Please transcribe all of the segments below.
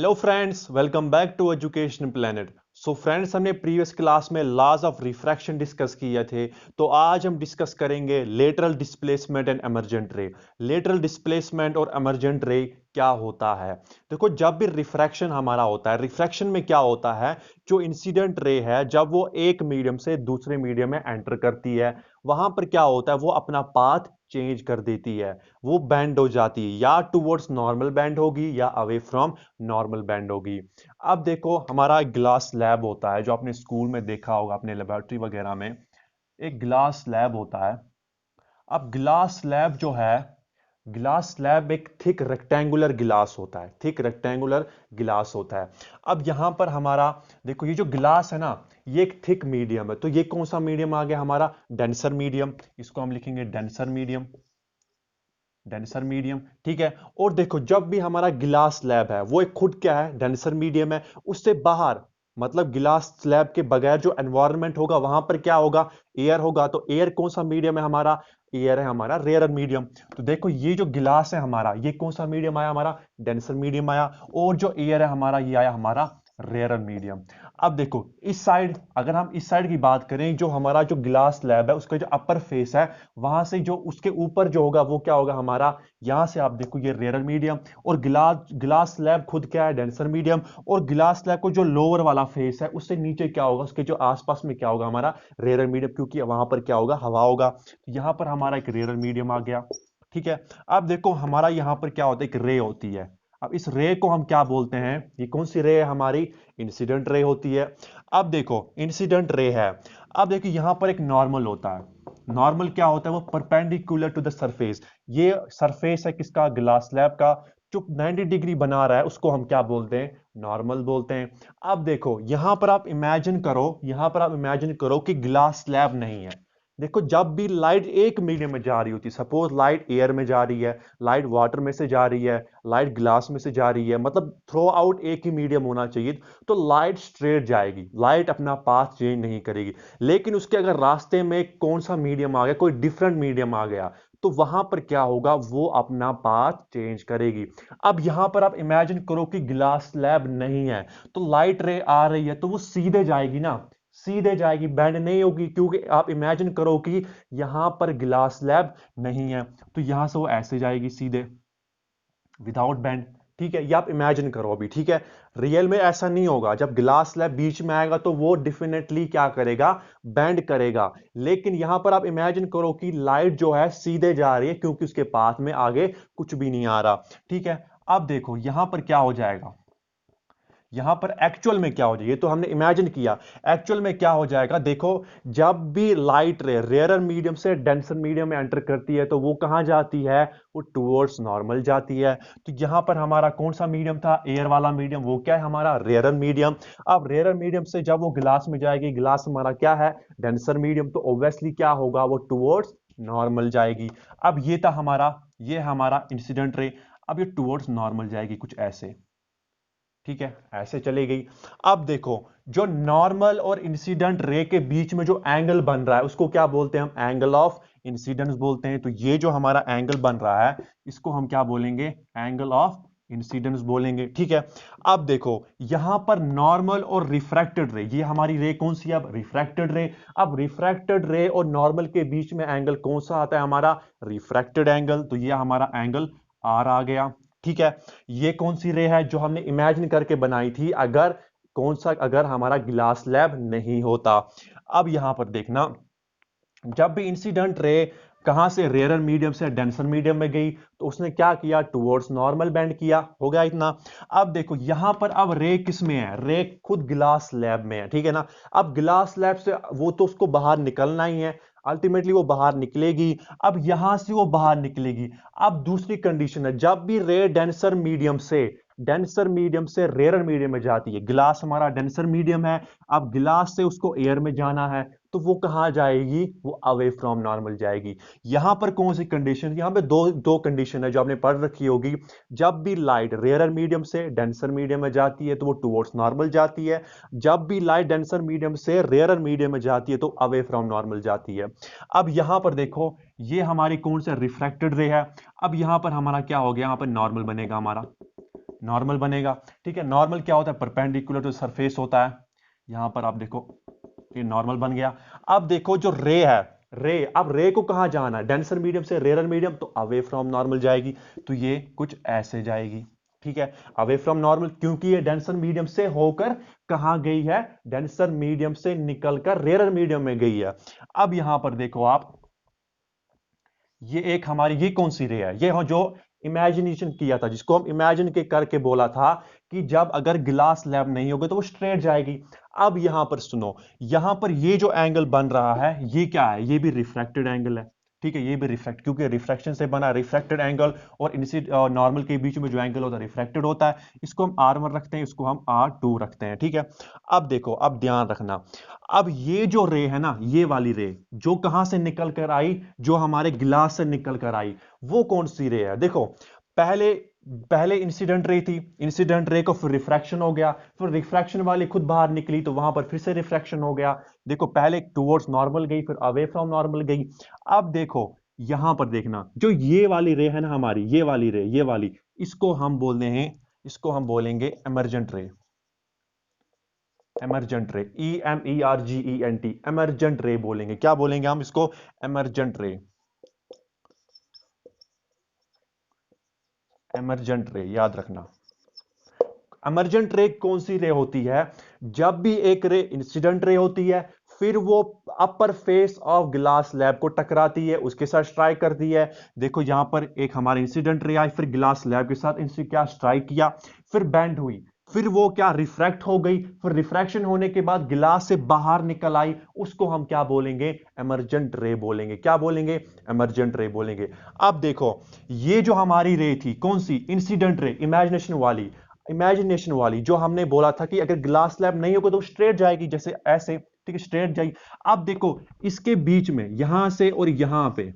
Hello friends, welcome back to education planet. So friends, हमने previous class में laws of refraction discuss किए थे। तो आज हम डिस्कस करेंगे lateral displacement and emergent ray. Lateral displacement और एमर्जेंट रे क्या होता है? देखो, जब भी रिफ्रैक्शन हमारा होता है, रिफ्रैक्शन में क्या होता है, जो इंसिडेंट रे है जब वो एक मीडियम से दूसरे मीडियम में एंटर करती है, वहां पर क्या होता है, वो अपना पाथ चेंज कर देती है। वो बेंड हो जाती है, या टुवर्ड्स नॉर्मल बेंड होगी या अवे फ्रॉम नॉर्मल बेंड होगी। अब देखो, हमारा एक ग्लास स्लैब होता है, जो आपने स्कूल में देखा होगा, अपने लेबोरेटरी वगैरह में एक ग्लास स्लैब होता है। अब ग्लास स्लैब जो है, ग्लास स्लैब एक थिक रेक्टेंगुलर गिलास होता है, थिक रेक्टेंगुलर गिलास होता है। अब यहां पर हमारा देखो, ये जो गिलास है ना, ये एक थिक मीडियम है। तो ये कौन सा मीडियम आ गया हमारा? Denser medium. इसको हम लिखेंगे डेंसर मीडियम, डेंसर मीडियम। ठीक है। और देखो, जब भी हमारा गिलास स्लैब है, वो एक खुद क्या है, डेंसर मीडियम है। उससे बाहर, मतलब गिलास स्लैब के बगैर जो एनवायरनमेंट होगा, वहां पर क्या होगा? एयर होगा। तो एयर कौन सा मीडियम है हमारा? एयर है हमारा रेयर मीडियम। तो देखो, ये जो गिलास है हमारा, ये कौन सा मीडियम आया हमारा? डेंसर मीडियम आया। और जो एयर है हमारा, ये आया हमारा रेयर मीडियम। अब देखो, इस साइड, अगर हम इस साइड की बात करें, जो हमारा जो ग्लास स्लैब है, उसका जो अपर फेस है, वहां से जो उसके ऊपर जो होगा, वो क्या होगा हमारा? यहां से आप देखो, ये रेयर मीडियम। और गिलास ग्लास स्लैब खुद क्या है? Denser medium. और ग्लास स्लैब को जो लोअर वाला फेस है, उससे नीचे क्या होगा, उसके जो आसपास में क्या होगा हमारा? रेयर मीडियम, क्योंकि वहां पर क्या होगा? हवा होगा। तो यहां पर हमारा एक रेयर मीडियम आ गया। ठीक है। अब देखो, हमारा यहां पर क्या होता है? एक रे होती है। अब इस रे को हम क्या बोलते हैं? ये कौन सी रे है हमारी? इंसिडेंट रे होती है। अब देखो, इंसिडेंट रे है। अब देखो, यहां पर एक नॉर्मल होता है। नॉर्मल क्या होता है? वो परपेंडिकुलर टू द सरफेस। ये सरफेस है किसका? ग्लास स्लैब का। जो 90 डिग्री बना रहा है, उसको हम क्या बोलते हैं? नॉर्मल बोलते हैं। अब देखो, यहां पर आप इमेजिन करो, यहां पर आप इमेजिन करो कि ग्लास स्लैब नहीं है। देखो, जब भी लाइट एक मीडियम में जा रही होती है, सपोज लाइट एयर में जा रही है, लाइट वाटर में से जा रही है, लाइट ग्लास में से जा रही है, मतलब थ्रो आउट एक ही मीडियम होना चाहिए, तो लाइट स्ट्रेट जाएगी, लाइट अपना पाथ चेंज नहीं करेगी। लेकिन उसके अगर रास्ते में कौन सा मीडियम आ गया, कोई डिफरेंट मीडियम आ गया, तो वहां पर क्या होगा? वो अपना पाथ चेंज करेगी। अब यहां पर आप इमेजिन करो कि ग्लास स्लैब नहीं है, तो लाइट रे आ रही है, तो वो सीधे जाएगी ना, सीधे जाएगी, बेंड नहीं होगी। क्योंकि आप इमेजिन करो कि यहां पर ग्लास स्लैब नहीं है, तो यहां से वो ऐसे जाएगी सीधे, विदाउट बैंड। ठीक है, ये आप इमेजिन करो अभी। ठीक है। रियल में ऐसा नहीं होगा। जब ग्लास स्लैब बीच में आएगा, तो वो डेफिनेटली क्या करेगा? बैंड करेगा। लेकिन यहां पर आप इमेजिन करो कि लाइट जो है सीधे जा रही है, क्योंकि उसके पाथ में आगे कुछ भी नहीं आ रहा। ठीक है। अब देखो, यहां पर क्या हो जाएगा, यहां पर एक्चुअल में क्या हो जाएगा, ये तो हमने इमेजिन किया। एक्चुअल में क्या हो जाएगा? देखो, जब भी लाइट रे रेयर मीडियम से डेंसर मीडियम में एंटर करती है, तो वो कहां जाती है? वो टुवर्ड्स नॉर्मल जाती है। तो यहां पर हमारा कौन सा मीडियम था? एयर वाला मीडियम। वो क्या है हमारा? Rare medium. अब रेयर मीडियम से जब वो ग्लास में जाएगी, ग्लास हमारा क्या है? Denser medium. तो ऑब्वियसली क्या होगा? वो टुवर्ड्स नॉर्मल जाएगी। अब ये था हमारा, ये हमारा इंसिडेंट रे। अब ये टुवर्ड्स नॉर्मल जाएगी, कुछ ऐसे। ठीक है, ऐसे चली गई। अब देखो, जो नॉर्मल और इंसिडेंट रे के बीच में जो एंगल बन रहा है, उसको क्या बोलते हैं हम? एंगल ऑफ इंसिडेंस बोलते हैं। तो ये जो हमारा एंगल बन रहा है, इसको हम क्या बोलेंगे? एंगल ऑफ इंसिडेंस बोलेंगे। ठीक है। अब देखो, यहां पर नॉर्मल और रिफ्रैक्टेड रे, ये हमारी रे कौन सी है? अब रिफ्रैक्टेड रे। अब रिफ्रैक्टेड रे और नॉर्मल के बीच में एंगल कौन सा आता है हमारा? Refracted angle. तो ये हमारा एंगल आर आ गया। ठीक है। ये कौन सी रे है जो हमने इमेजिन करके बनाई थी? अगर कौन सा? अगर हमारा ग्लास लैब नहीं होता। अब यहां पर देखना, जब भी इंसिडेंट रे कहां से? रेयर मीडियम से डेंसर मीडियम में गई, तो उसने क्या किया? टुवर्ड्स नॉर्मल बेंड किया। हो गया इतना। अब देखो, यहां पर अब रे किस में है? रे खुद ग्लास स्लैब में है। ठीक है ना। अब ग्लास स्लैब से वो तो उसको बाहर निकलना ही है, अल्टीमेटली वो बाहर निकलेगी। अब यहां से वो बाहर निकलेगी। अब दूसरी कंडीशन है, जब भी रे डेंसर मीडियम से रेयर मीडियम में जाती है, ग्लास हमारा डेंसर मीडियम है, अब ग्लास से उसको एयर में जाना है, तो वो कहां जाएगी? वो अवे फ्रॉम नॉर्मल जाएगी। यहां पर कौन सी कंडीशन? यहां पे दो दो कंडीशन है जो आपने पढ़ रखी होगी। जब भी लाइट रेयर मीडियम से डेंसर मीडियम में जाती है, तो वो टुवर्ड्स नॉर्मल जाती है। जब भी लाइट डेंसर मीडियम से रेयर मीडियम में जाती है, तो अवे फ्रॉम नॉर्मल जाती है। अब यहां पर देखो, ये हमारी कौन सा? रिफ्रैक्टेड रे है। अब यहां पर हमारा क्या हो गया? यहां पर नॉर्मल बनेगा हमारा। नॉर्मल बनेगा। ठीक है, नॉर्मल क्या होता है? परपेंडिकुलर टू सरफेस होता है। यहां पर आप देखो ये नॉर्मल बन गया। अब देखो जो रे है, रे, अब रे को कहां जाना है? डेंसर मीडियम से रेयर मीडियम, तो अवे फ्रॉम नॉर्मल जाएगी, तो ये कुछ ऐसे जाएगी। ठीक है, अवे फ्रॉम नॉर्मल, क्योंकि ये डेंसर मीडियम से होकर कहां गई है? डेंसर मीडियम से निकलकर रेयर मीडियम में गई है। अब यहां पर देखो आप, ये एक हमारी, ये कौन सी रे है? ये हो जो इमेजिनेशन किया था, जिसको हम इमेजिन के करके बोला था कि जब अगर गिलास लैब नहीं होगा तो वो स्ट्रेट जाएगी। अब यहां पर सुनो, यहां पर ये जो एंगल बन रहा है ये क्या है? ये भी रिफ्रैक्टेड एंगल है। ठीक है, ये भी रिफ्रैक्ट, क्योंकि रिफ्रैक्शन से बना रिफ्रैक्टेड एंगल और नॉर्मल के बीच में जो एंगल होता है रिफ्रैक्टेड होता है। इसको हम R1 रखते हैं, इसको हम R2 रखते हैं। ठीक है, अब देखो, अब ध्यान रखना, अब ये जो रे है ना, ये वाली रे जो कहां से निकल कर आई? जो हमारे गिलास से निकल कर आई, वो कौन सी रे है? देखो, पहले पहले इंसिडेंट रे थी, इंसिडेंट रे को फिर रिफ्रैक्शन हो गया, फिर रिफ्रैक्शन वाली खुद बाहर निकली तो वहां पर फिर से रिफ्रैक्शन हो गया। देखो, पहले टुवर्ड्स नॉर्मल गई, फिर अवे फ्रॉम नॉर्मल गई। अब देखो यहां पर देखना, जो ये वाली रे है ना हमारी, ये वाली रे, ये वाली, इसको हम बोलते हैं, इसको हम बोलेंगे एमर्जेंट रे। एमर्जेंट रे, EMERGENT, एमर्जेंट रे बोलेंगे। क्या बोलेंगे हम इसको? एमर्जेंट रे। एमर्जेंट रे याद रखना। एमर्जेंट रे कौन सी रे होती है? जब भी एक रे इंसिडेंट रे होती है, फिर वो अपर फेस ऑफ ग्लास स्लैब को टकराती है, उसके साथ स्ट्राइक करती है। देखो यहां पर एक हमारी इंसिडेंट रे आई, फिर ग्लास स्लैब के साथ इनसे क्या स्ट्राइक किया, फिर बैंड हुई, फिर वो क्या रिफ्रैक्ट हो गई, फिर रिफ्रैक्शन होने के बाद गिलास से बाहर निकल आई, उसको हम क्या बोलेंगे? एमर्जेंट रे बोलेंगे। क्या बोलेंगे? एमर्जेंट रे बोलेंगे। अब देखो, ये जो हमारी रे थी कौन सी? इंसिडेंट रे, इमेजिनेशन वाली, इमेजिनेशन वाली, जो हमने बोला था कि अगर ग्लास स्लैब नहीं होगा तो स्ट्रेट जाएगी, जैसे ऐसे। ठीक है, स्ट्रेट जाएगी। अब देखो, इसके बीच में यहां से और यहां पे,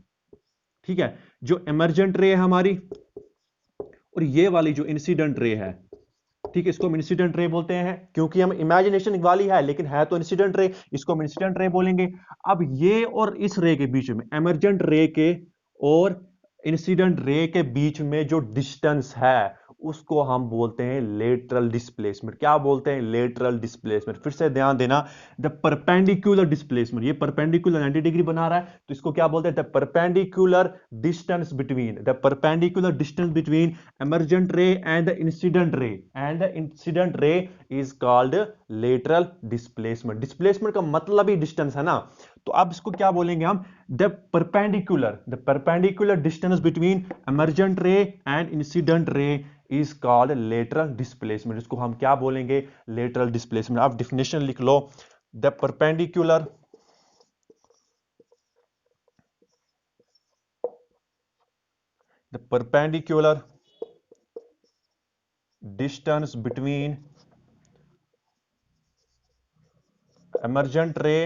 ठीक है, जो एमर्जेंट रे है हमारी, और ये वाली जो इंसिडेंट रे है, ठीक है, इसको हम इंसिडेंट रे बोलते हैं, क्योंकि हम इमेजिनेशन वाली है लेकिन है तो इंसिडेंट रे, इसको हम इंसिडेंट रे बोलेंगे। अब ये और इस रे के बीच में, एमर्जेंट रे के और इंसिडेंट रे के बीच में जो डिस्टेंस है, उसको हम बोलते हैं लेटरल डिस्प्लेसमेंट। क्या बोलते हैं? Lateral displacement. फिर से ध्यान देना, द परपेंडिकुलर डिस्प्लेसमेंट, ये परपेंडिकुलर 90 डिग्री बना रहा है, तो इसको क्या बोलते हैं? The perpendicular distance between, the perpendicular distance between emergent ray and the incident ray, and the incident ray is called lateral displacement। displacement का मतलब ही distance है ना, तो अब इसको क्या बोलेंगे हम? the perpendicular distance between emergent ray and incident ray is called lateral displacement। इसको हम क्या बोलेंगे? lateral displacement। आप definition लिख लो, the perpendicular distance between emergent ray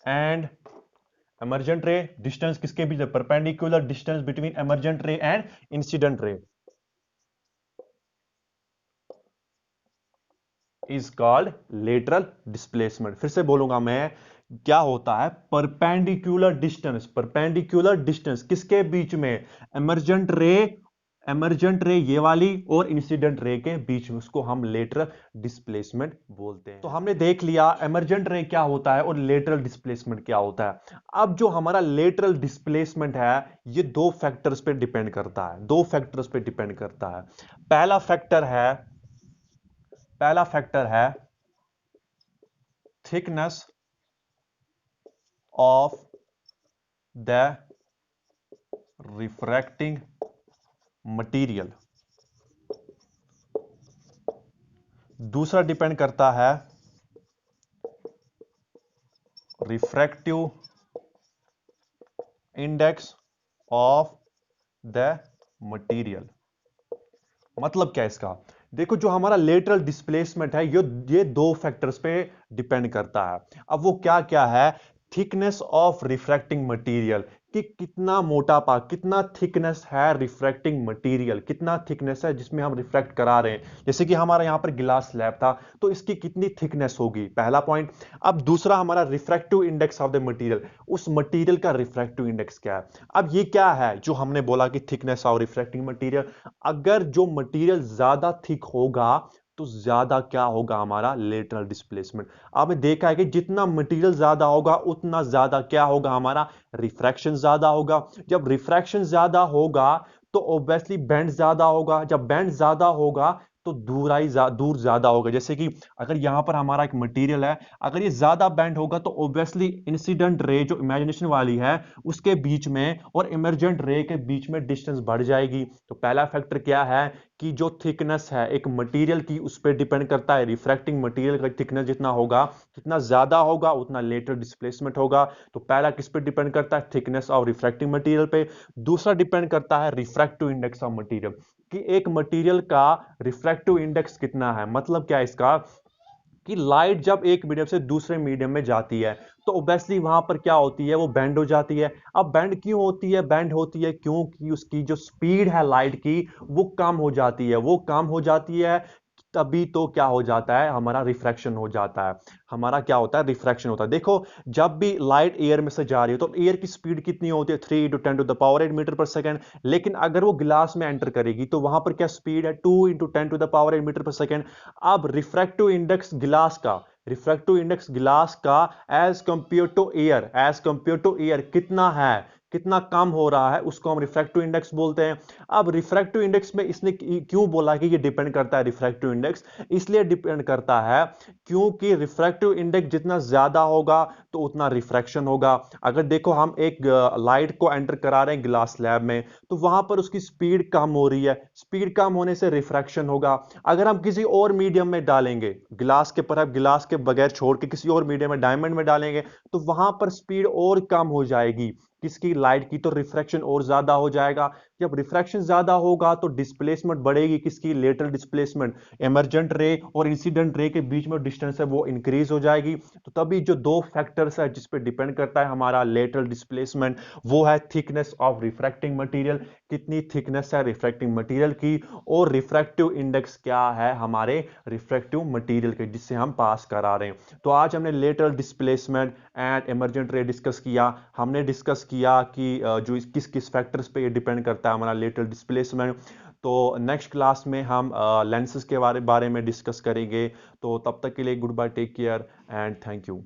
and emergent ray, distance किसके बीच? perpendicular distance between emergent ray and incident ray is called lateral displacement। फिर से बोलूंगा मैं, क्या होता है? परपेंडिकुलर डिस्टेंस, परपेंडिकुलर डिस्टेंस किसके बीच में? एमर्जेंट रे, एमर्जेंट रे ये वाली और इंसिडेंट रे के बीच में, उसको हम लेटरल डिस्प्लेसमेंट बोलते हैं। तो हमने देख लिया एमर्जेंट रे क्या होता है और लेटरल डिस्प्लेसमेंट क्या होता है। अब जो हमारा लेटरल डिस्प्लेसमेंट है, ये दो फैक्टर्स पे डिपेंड करता है, दो फैक्टर्स पे डिपेंड करता है। पहला फैक्टर है, पहला फैक्टर है thickness of the refracting material. दूसरा डिपेंड करता है refractive index of the material. मतलब क्या है इसका? देखो, जो हमारा लेटरल डिस्प्लेसमेंट है, ये दो फैक्टर्स पे डिपेंड करता है। अब वो क्या क्या है? थिकनेस ऑफ रिफ्रैक्टिंग मटेरियल, कि कितना मोटापा, कितना थिकनेस है रिफ्रैक्टिंग मटेरियल, कितना थिकनेस है जिसमें हम रिफ्रैक्ट करा रहे हैं। जैसे कि हमारा यहाँ पर गिलास स्लैब था, तो इसकी कितनी थिकनेस होगी, पहला पॉइंट। अब दूसरा हमारा refractive index of the material, उस मटेरियल का रिफ्रैक्टिव इंडेक्स क्या है। अब ये क्या है जो हमने बोला कि थिकनेस ऑफ रिफ्रैक्टिंग मटेरियल, अगर जो मटेरियल ज्यादा थिक होगा तो ज्यादा क्या होगा, हमारा लेटरल डिस्प्लेसमेंट। आपने देखा है कि जितना मटेरियल ज्यादा होगा उतना ज्यादा क्या होगा, हमारा रिफ्रैक्शन ज्यादा होगा। जब रिफ्रैक्शन ज्यादा होगा तो ऑब्वियसली बैंड ज्यादा होगा, जब बैंड ज्यादा होगा तो दूर ज्यादा होगा। जैसे कि अगर यहां पर हमारा एक मटेरियल है, अगर ये ज्यादा बैंड होगा तो ऑब्वियसली इंसिडेंट रे जो इमेजिनेशन वाली है उसके बीच में और इमर्जेंट रे के बीच में डिस्टेंस बढ़ जाएगी। तो पहला फैक्टर क्या है कि जो थिकनेस है एक मटेरियल की उस पर डिपेंड करता है, रिफ्रैक्टिंग मटेरियल का थिकनेस जितना होगा, जितना ज्यादा होगा उतना लेटर डिस्प्लेसमेंट होगा। तो पहला किस पे डिपेंड करता है, थिकनेस ऑफ रिफ्रैक्टिंग मटेरियल पे। दूसरा डिपेंड करता है रिफ्रैक्टिव इंडेक्स ऑफ मटेरियल, कि एक मटेरियल का रिफ्रैक्टिव इंडेक्स कितना है। मतलब क्या है इसका, कि लाइट जब एक मीडियम से दूसरे मीडियम में जाती है तो ऑब्वियसली वहां पर क्या होती है, वो बैंड हो जाती है। अब बैंड क्यों होती है, बैंड होती है क्योंकि उसकी जो स्पीड है लाइट की वो कम हो जाती है, वो कम हो जाती है। तभी तो क्या हो जाता है, हमारा रिफ्रैक्शन हो जाता है, हमारा क्या होता है, रिफ्रैक्शन होता है। देखो जब भी लाइट एयर में से जा रही है तो एयर की स्पीड कितनी होती है, 3 × 10⁸ लेकिन अगर वो गिलास में एंटर करेगी तो वहां पर क्या स्पीड है, 2 × 10⁸ अब रिफ्रैक्टिव इंडेक्स गिलास का एज कंपेयर टू एयर कितना है, कितना कम हो रहा है, उसको हम रिफ्रैक्टिव इंडेक्स बोलते हैं। अब रिफ्रैक्टिव इंडेक्स में इसने क्यों बोला कि ये डिपेंड करता है, रिफ्रैक्टिव इंडेक्स इसलिए डिपेंड करता है क्योंकि रिफ्रैक्टिव इंडेक्स जितना ज्यादा होगा तो उतना रिफ्रैक्शन होगा। अगर देखो हम एक लाइट को एंटर करा रहे हैं ग्लास स्लैब में तो वहां पर उसकी स्पीड कम हो रही है, स्पीड कम होने से रिफ्रैक्शन होगा। अगर हम किसी और मीडियम में डालेंगे, गिलास के पर गिलास के बगैर छोड़ के किसी और मीडियम में डायमंड में डालेंगे तो वहां पर स्पीड और कम हो जाएगी, किसकी, लाइट की, तो रिफ्रैक्शन और ज्यादा हो जाएगा। जब रिफ्रैक्शन ज्यादा होगा तो डिस्प्लेसमेंट बढ़ेगी, किसकी, लेटरल डिस्प्लेसमेंट। इमर्जेंट रे और इंसिडेंट रे के बीच में डिस्टेंस है वो इंक्रीज हो जाएगी। तो तभी जो दो फैक्टर्स है जिस पे डिपेंड करता है हमारा लेटरल डिस्प्लेसमेंट, वो है थिकनेस ऑफ रिफ्रैक्टिंग मटेरियल, कितनी थिकनेस है रिफ्रैक्टिंग मटेरियल की, और रिफ्रैक्टिव इंडेक्स क्या है हमारे रिफ्रैक्टिव मटेरियल के जिससे हम पास करा रहे हैं। तो आज हमने लेटरल डिस्प्लेसमेंट एंड इमर्जेंट रे डिस्कस किया। हमने डिस्कस किया कि जो किस किस फैक्टर्स पे ये डिपेंड करता है हमारा लेटरल डिस्प्लेसमेंट। तो नेक्स्ट क्लास में हम लेंसेज के बारे में डिस्कस करेंगे। तो तब तक के लिए goodbye, take care and thank you.